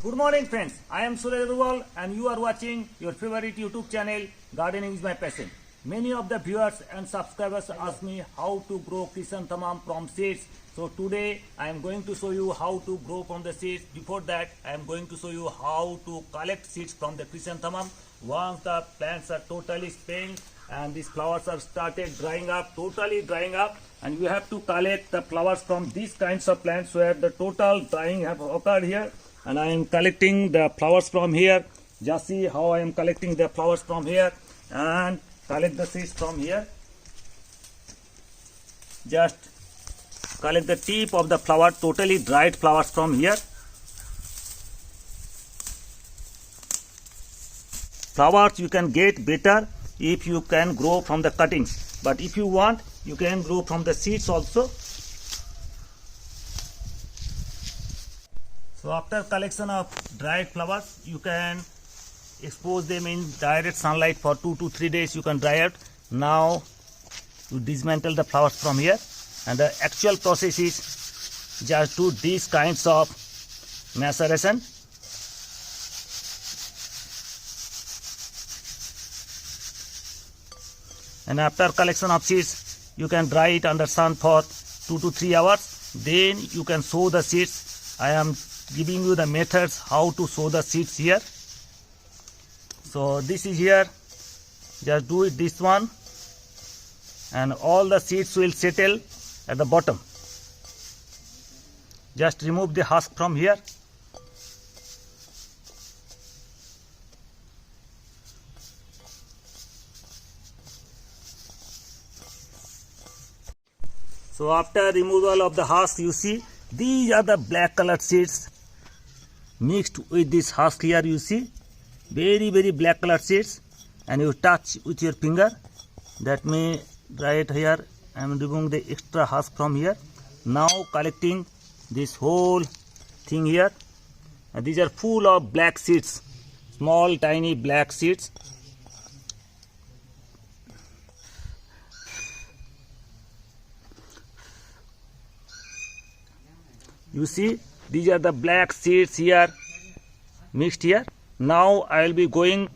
Good morning friends, I am Suraj Agarwal and you are watching your favorite YouTube channel Gardening is my passion. Many of the viewers and subscribers ask me how to grow chrysanthemum from seeds. So today I am going to show you how to grow from the seeds. Before that I am going to show you how to collect seeds from the chrysanthemum. Once the plants are totally spent and these flowers are started drying up, totally drying up, and you have to collect the flowers from these kinds of plants where the total drying have occurred here. And I am collecting the flowers from here. Just see how I am collecting the flowers from here and collect the seeds from here. Just collect the tip of the flower, totally dried flowers from here. Flowers you can get better if you can grow from the cuttings, but if you want you can grow from the seeds also. So after collection of dried flowers, you can expose them in direct sunlight for 2 to 3 days. You can dry it. Now you dismantle the flowers from here, and the actual process is just do these kinds of maceration. And after collection of seeds, you can dry it under sun for 2 to 3 hours. Then you can sow the seeds. I am giving you the methods how to sow the seeds here. So this is here, just do it this one, and all the seeds will settle at the bottom. Just remove the husk from here. So after removal of the husk, you see these are the black colored seeds mixed with this husk here. You see very black colored seeds, and you touch with your finger. That may dry it here. I am removing the extra husk from here. Now collecting this whole thing here, and these are full of black seeds, small tiny black seeds. You see these are the black seeds here mixed here. Now I will be going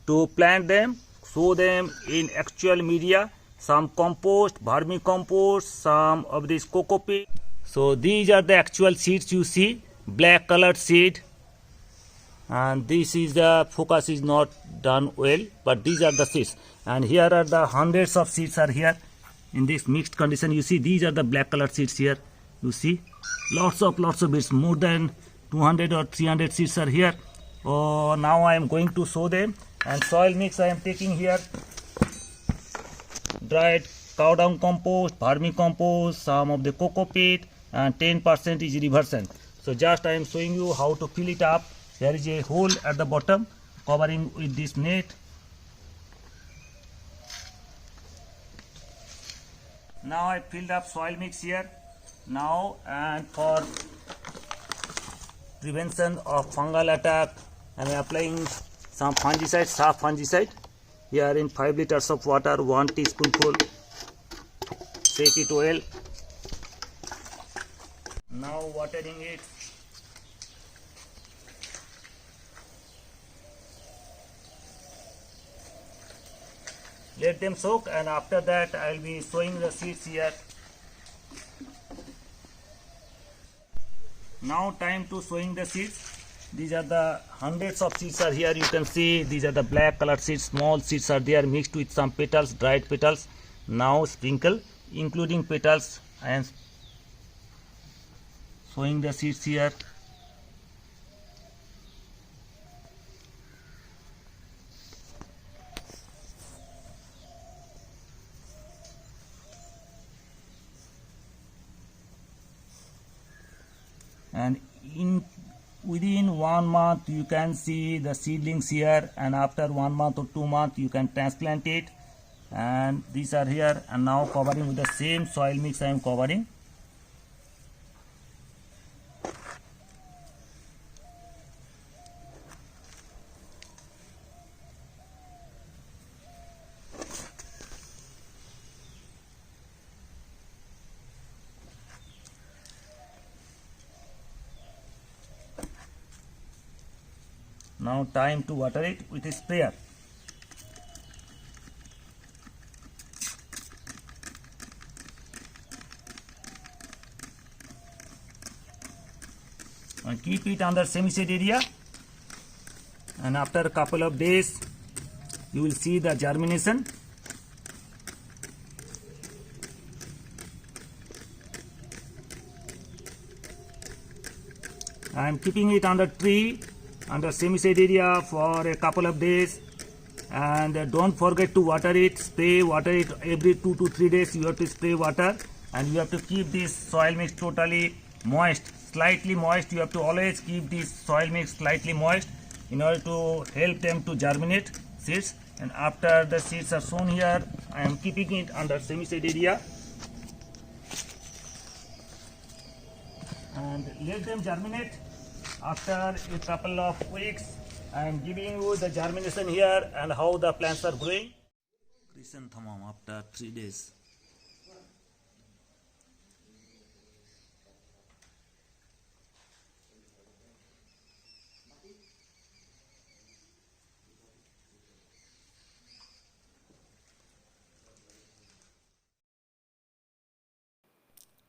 to plant them, sow them in actual media, some compost, vermicompost, some of this coco peat. So these are the actual seeds you see, black colored seed, and this is the focus is not done well, but these are the seeds, and here are the hundreds of seeds are here in this mixed condition. You see these are the black colored seeds here. You see lots of bits, more than 200 or 300 seeds are here. Oh, now I am going to sow them, and soil mix I am taking here: dried cow dung compost, vermicompost, some of the coco peat, and 10% is reversion. So just I am showing you how to fill it up. There is a hole at the bottom covering with this net. Now I filled up soil mix here. Now, and for prevention of fungal attack, I am applying some fungicide, soft fungicide here in 5 liters of water, 1 teaspoonful. Shake it well. Now watering it. Let them soak, and after that I will be sowing the seeds here. Now time to sowing the seeds. These are the hundreds of seeds are here. You can see these are the black colored seeds. Small seeds are there mixed with some petals, dried petals. Now sprinkle, including petals. I am sowing the seeds here. And within 1 month you can see the seedlings here, and after 1 month or 2 months you can transplant it. And these are here, and now covering with the same soil mix I am covering. Now time to water it with a sprayer. And keep it under semi-shade area, and after a couple of days you will see the germination. I am keeping it under tree, under semi-shade area for a couple of days, and don't forget to water it. Water it every 2 to 3 days. You have to spray water, and you have to keep this soil mix totally moist, slightly moist. You have to always keep this soil mix slightly moist in order to help them to germinate seeds. And after the seeds are sown here, I am keeping it under semi-shade area and let them germinate. After a couple of weeks, I am giving you the germination here and how the plants are growing. Chrysanthemum after 3 days.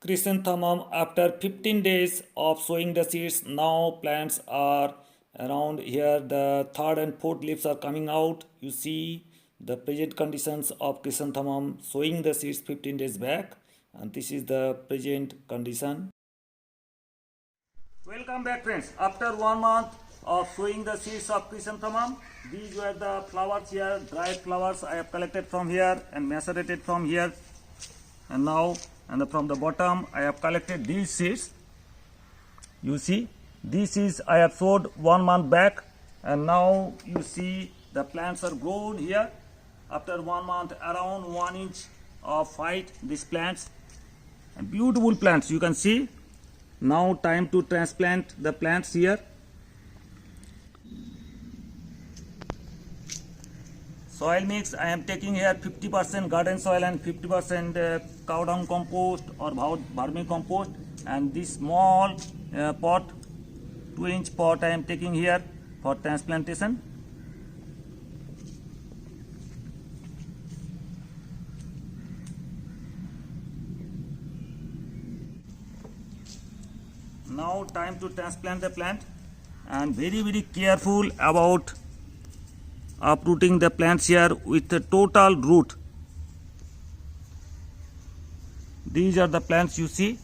Chrysanthemum after 15 days of sowing the seeds, now plants are around here. The third and fourth leaves are coming out. You see the present conditions of chrysanthemum sowing the seeds 15 days back, and this is the present condition. Welcome back, friends. After 1 month of sowing the seeds of chrysanthemum, these were the flowers here, dried flowers I have collected from here and macerated from here, and now from the bottom I have collected these seeds. You see, this is I have sowed 1 month back, and now you see the plants are grown here after 1 month, around 1 inch of height. These plants, and beautiful plants, you can see. Now time to transplant the plants here. Soil mix, I am taking here 50% garden soil and 50% cow dung compost or vermicompost, and this small pot, 2-inch pot, I am taking here for transplantation. Now time to transplant the plant, and very careful about uprooting the plants here with the total root. These are the plants you see.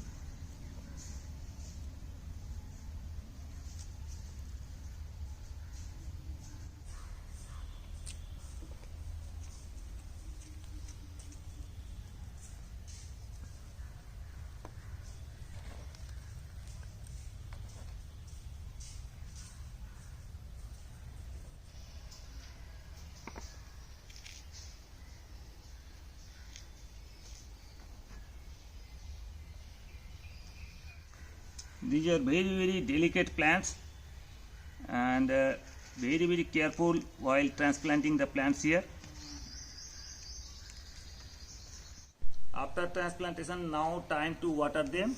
These are very delicate plants, and very careful while transplanting the plants here. After transplantation, now time to water them.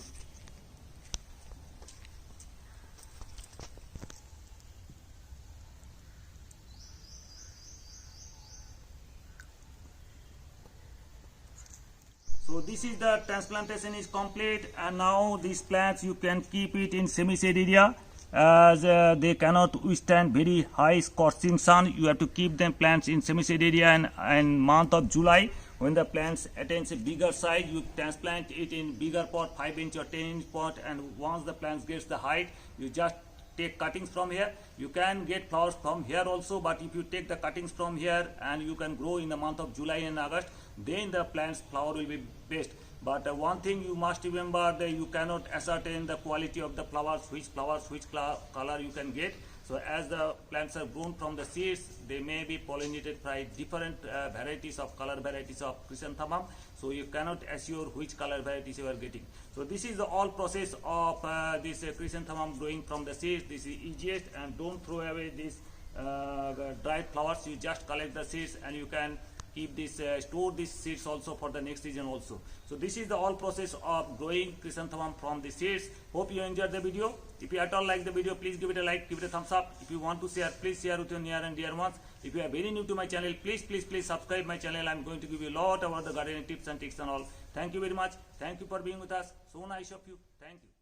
So this is the transplantation is complete, and now these plants you can keep it in semi-shade area, as they cannot withstand very high scorching sun. You have to keep them plants in semi-shade area, and in month of July, when the plants attains a bigger size, you transplant it in bigger pot, 5-inch or 10-inch pot, and once the plants gets the height, you just take cuttings from here. You can get flowers from here also, but if you take the cuttings from here and you can grow in the month of July and August, then the plant's flower will be best. But one thing you must remember, that you cannot ascertain the quality of the flowers, which color you can get. So as the plants are grown from the seeds, they may be pollinated by different varieties of color varieties of chrysanthemum. So you cannot assure which color varieties you are getting. So this is the all process of this chrysanthemum growing from the seeds. This is easiest, and don't throw away these dried flowers. You just collect the seeds and you can keep this store these seeds also for the next season also. So this is the all process of growing chrysanthemum from the seeds. Hope you enjoyed the video. If you at all like the video, please give it a like, give it a thumbs up. If you want to share, please share with your near and dear ones. If you are very new to my channel, please subscribe my channel. I'm going to give you a lot about the gardening tips and tricks and all. Thank you very much. Thank you for being with us. So nice of you. Thank you.